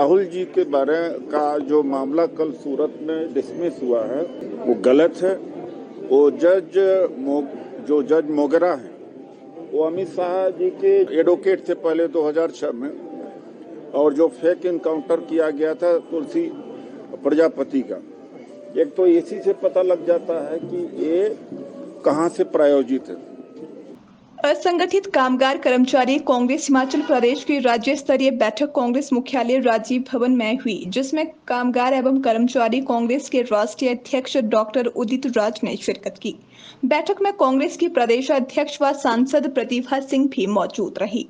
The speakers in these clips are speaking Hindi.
राहुल जी के बारे का जो मामला कल सूरत में डिसमिस हुआ है वो गलत है। वो जो जज मोगरा हैं वो अमित शाह जी के एडवोकेट थे पहले 2006 में, और जो फेक इनकाउंटर किया गया था तुलसी प्रजापति का, एक तो इसी से पता लग जाता है कि ये कहां से प्रायोजित है। असंगठित कामगार कर्मचारी कांग्रेस हिमाचल प्रदेश की राज्य स्तरीय बैठक कांग्रेस मुख्यालय राजीव भवन में हुई, जिसमें कामगार एवं कर्मचारी कांग्रेस के राष्ट्रीय अध्यक्ष डॉक्टर उदित राज ने शिरकत की। बैठक में कांग्रेस की प्रदेश अध्यक्ष व सांसद प्रतिभा सिंह भी मौजूद रही।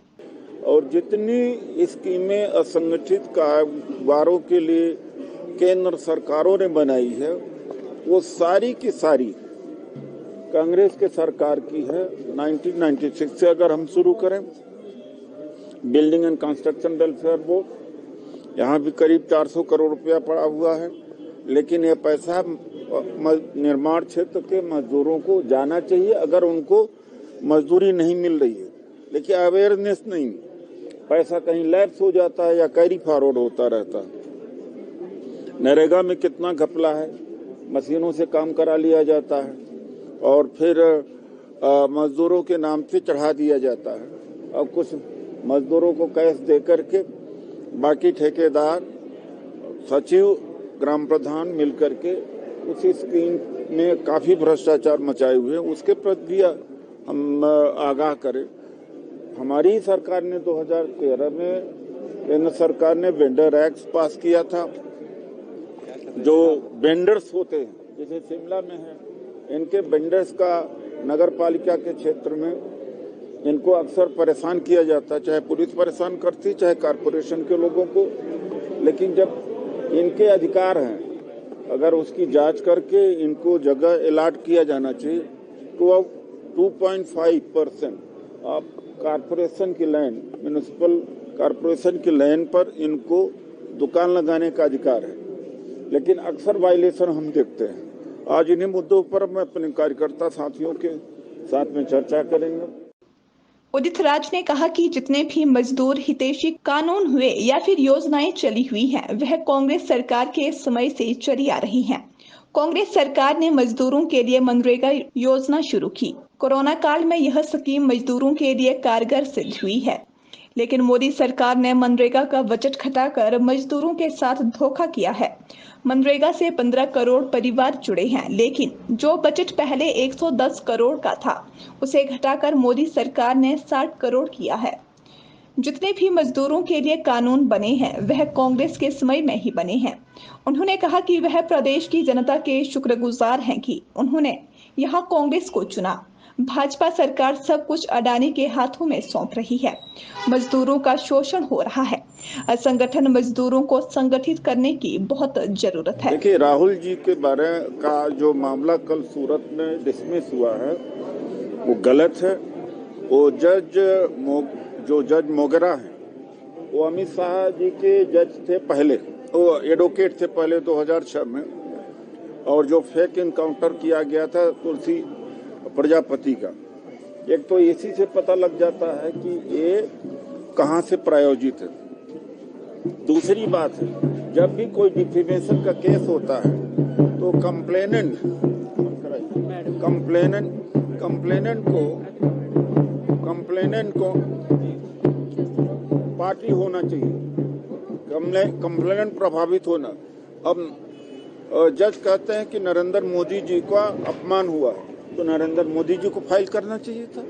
और जितनी स्कीमें असंगठित कामगारों के लिए केंद्र सरकारों ने बनाई है वो सारी की सारी कांग्रेस के सरकार की है। 1996 से अगर हम शुरू करें, building and construction welfare board, यहाँ भी करीब 400 करोड़ रुपया पड़ा हुआ है, लेकिन ये पैसा निर्माण क्षेत्र के मजदूरों को जाना चाहिए अगर उनको मजदूरी नहीं मिल रही है, लेकिन अवेयरनेस नहीं, पैसा कहीं लैप्स हो जाता है या कैरी फॉरवर्ड होता रहता है। नरेगा में कितना घपला है, मशीनों से काम करा लिया जाता है और फिर मजदूरों के नाम से चढ़ा दिया जाता है और कुछ मजदूरों को कैश दे करके बाकी ठेकेदार, सचिव, ग्राम प्रधान मिलकर के उसी स्कीम में काफी भ्रष्टाचार मचाए हुए हैं। उसके प्रति भी हम आगाह करें। हमारी सरकार ने 2013 में केंद्र सरकार ने वेंडर एक्ट पास किया था। जो वेंडर्स होते हैं जैसे शिमला में है, इनके वेंडर्स का नगर पालिका के क्षेत्र में इनको अक्सर परेशान किया जाता है, चाहे पुलिस परेशान करती चाहे कारपोरेशन के लोगों को, लेकिन जब इनके अधिकार हैं अगर उसकी जांच करके इनको जगह अलॉट किया जाना चाहिए तो अब 2.5% ऑफ कारपोरेशन की लैंड, म्यूनिसिपल कारपोरेशन की लैंड पर इनको दुकान लगाने का अधिकार है, लेकिन अक्सर वायलेशन हम देखते हैं। आज इन्हीं मुद्दों पर मैं अपने कार्यकर्ता साथियों के साथ में चर्चा करेंगे। उदित राज ने कहा कि जितने भी मजदूर हितैषी कानून हुए या फिर योजनाएं चली हुई हैं, वह कांग्रेस सरकार के समय से चली आ रही हैं। कांग्रेस सरकार ने मजदूरों के लिए मनरेगा योजना शुरू की। कोरोना काल में यह स्कीम मजदूरों के लिए कारगर सिद्ध हुई है, लेकिन मोदी सरकार ने मनरेगा का बजट घटाकर मजदूरों के साथ धोखा किया है। मनरेगा से 15 करोड़ परिवार जुड़े हैं, लेकिन जो बजट पहले 110 करोड़ का था उसे घटाकर मोदी सरकार ने 60 करोड़ किया है। जितने भी मजदूरों के लिए कानून बने हैं वह कांग्रेस के समय में ही बने हैं। उन्होंने कहा कि वह प्रदेश की जनता के शुक्रगुजार हैं कि उन्होंने यहाँ कांग्रेस को चुना। भाजपा सरकार सब कुछ अडानी के हाथों में सौंप रही है। मजदूरों का शोषण हो रहा है। असंगठन मजदूरों को संगठित करने की बहुत जरूरत है। देखिए, राहुल जी के बारे का जो मामला कल सूरत में डिसमिस हुआ है वो गलत है। वो जो जज मोगरा हैं वो अमित शाह जी के जज थे पहले, वो एडवोकेट थे पहले 2006 में, और जो फेक इनकाउंटर किया गया था तुलसी प्रजापति का, एक तो इसी से पता लग जाता है कि ये कहां से प्रायोजित है। दूसरी बात है, जब भी कोई डिफेमेशन का केस होता है तो कंप्लेनेंट को पार्टी होना चाहिए, कंप्लेनेंट प्रभावित होना। अब जज कहते हैं कि नरेंद्र मोदी जी का अपमान हुआ है तो नरेंद्र मोदी जी को फाइल करना चाहिए था,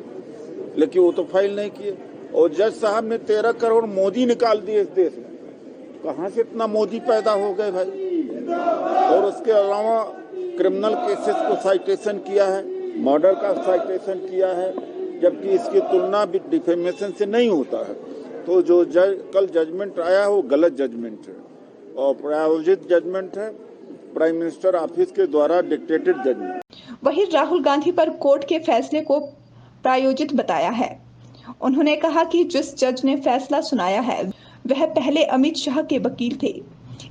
लेकिन वो तो फाइल नहीं किए। और जज साहब ने 13 करोड़ मोदी निकाल दिए इस देश में। कहां से इतना मोदी पैदा हो गए भाई। और उसके अलावा क्रिमिनल केसेस को साइटेशन किया है, मर्डर का साइटेशन किया है, जबकि इसकी तुलना भी डिफेमेशन से नहीं होता है। तो जो कल जजमेंट आया है वो गलत जजमेंट है और प्रायोजित जजमेंट है, प्राइम मिनिस्टर ऑफिस के द्वारा डिक्टेटेड जजमेंट। वहीं राहुल गांधी पर कोर्ट के फैसले को प्रायोजित बताया है। उन्होंने कहा कि जिस जज ने फैसला सुनाया है वह पहले अमित शाह के वकील थे।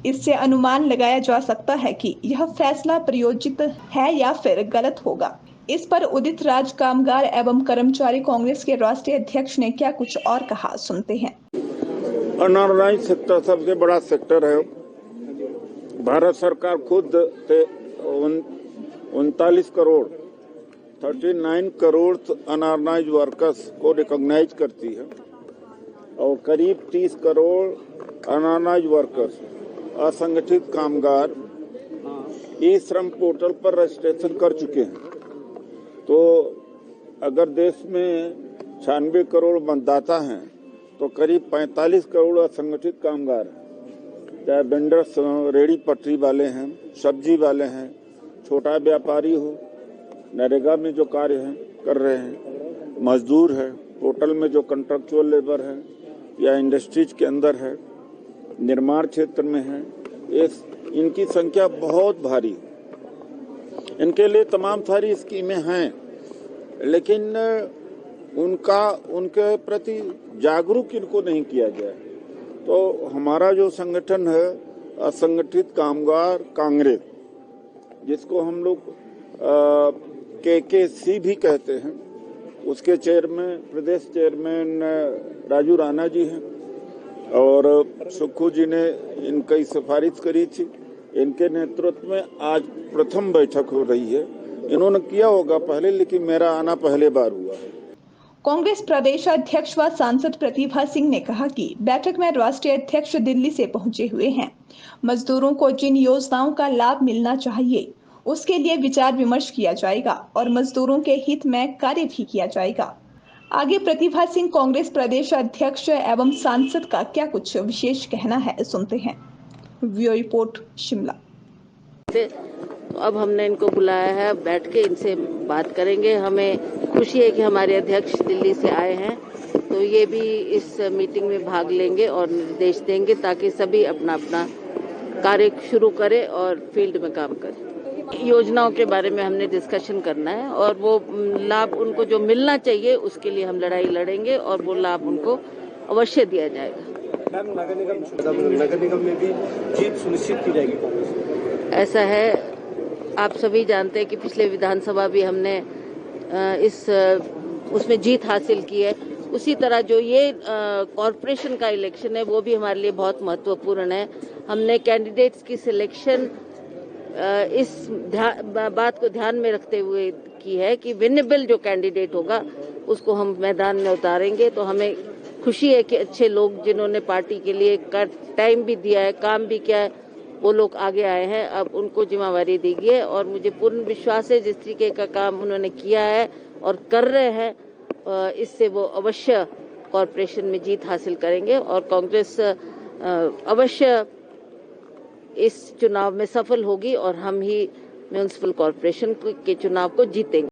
इससे अनुमान लगाया जा सकता है कि यह फैसला प्रायोजित है या फिर गलत होगा। इस पर उदित राज कामगार एवं कर्मचारी कांग्रेस के राष्ट्रीय अध्यक्ष ने क्या कुछ और कहा, सुनते हैं। अनऑर्गेनाइज सेक्टर सबसे बड़ा सेक्टर है। भारत सरकार खुद 39 करोड़ 39 करोड़ अनऑर्गेनाइज वर्कर्स को रिकॉग्नाइज करती है और करीब 30 करोड़ अनऑर्गेनाइज वर्कर्स असंगठित कामगार ई श्रम पोर्टल पर रजिस्ट्रेशन कर चुके हैं। तो अगर देश में 96 करोड़ मतदाता हैं तो करीब 45 करोड़ असंगठित कामगार हैं, चाहे वेंडर्स, रेड़ी पटरी वाले हैं, सब्जी वाले हैं, छोटा व्यापारी हो, नरेगा में जो कार्य हैं कर रहे हैं, मजदूर है, होटल में जो कॉन्ट्रैक्चुअल लेबर है या इंडस्ट्रीज के अंदर है, निर्माण क्षेत्र में है, इनकी संख्या बहुत भारी। इनके लिए तमाम सारी स्कीमें हैं, लेकिन उनके प्रति जागरूक इनको नहीं किया गया। तो हमारा जो संगठन है असंगठित कामगार कांग्रेस, जिसको हम लोग KKC भी कहते हैं, उसके प्रदेश चेयरमैन राजू राणा जी हैं और सुक्खू जी ने इनकी सिफारिश करी थी। इनके नेतृत्व में आज प्रथम बैठक हो रही है। इन्होंने किया होगा पहले, लेकिन मेरा आना पहले बार हुआ है। कांग्रेस प्रदेश अध्यक्ष व सांसद प्रतिभा सिंह ने कहा कि बैठक में राष्ट्रीय अध्यक्ष दिल्ली से पहुंचे हुए हैं। मजदूरों को जिन योजनाओं का लाभ मिलना चाहिए उसके लिए विचार विमर्श किया जाएगा और मजदूरों के हित में कार्य भी किया जाएगा। आगे प्रतिभा सिंह कांग्रेस प्रदेश अध्यक्ष एवं सांसद का क्या कुछ विशेष कहना है, सुनते हैं। Bureau report Shimla. तो अब हमने इनको बुलाया है, बैठ के इनसे बात करेंगे। हमें खुशी है कि हमारे अध्यक्ष दिल्ली से आए हैं, तो ये भी इस मीटिंग में भाग लेंगे और निर्देश देंगे ताकि सभी अपना अपना कार्य शुरू करें और फील्ड में काम करें। योजनाओं के बारे में हमने डिस्कशन करना है और वो लाभ उनको जो मिलना चाहिए उसके लिए हम लड़ाई लड़ेंगे और वो लाभ उनको अवश्य दिया जाएगा। नगर निगम में भी जीत सुनिश्चित की जाएगी। ऐसा है, आप सभी जानते हैं कि पिछले विधानसभा भी हमने उसमें जीत हासिल की है। उसी तरह जो ये कॉरपोरेशन का इलेक्शन है वो भी हमारे लिए बहुत महत्वपूर्ण है। हमने कैंडिडेट्स की सिलेक्शन इस बात को ध्यान में रखते हुए की है कि विनेबल जो कैंडिडेट होगा उसको हम मैदान में उतारेंगे। तो हमें खुशी है कि अच्छे लोग जिन्होंने पार्टी के लिए टाइम भी दिया है, काम भी किया है, वो लोग आगे आए हैं। अब उनको जिम्मेवारी दी गई है और मुझे पूर्ण विश्वास है जिस तरीके का काम उन्होंने किया है और कर रहे हैं, इससे वो अवश्य कॉरपोरेशन में जीत हासिल करेंगे और कांग्रेस अवश्य इस चुनाव में सफल होगी और हम ही म्युनिसिपल कॉरपोरेशन के चुनाव को जीतेंगे।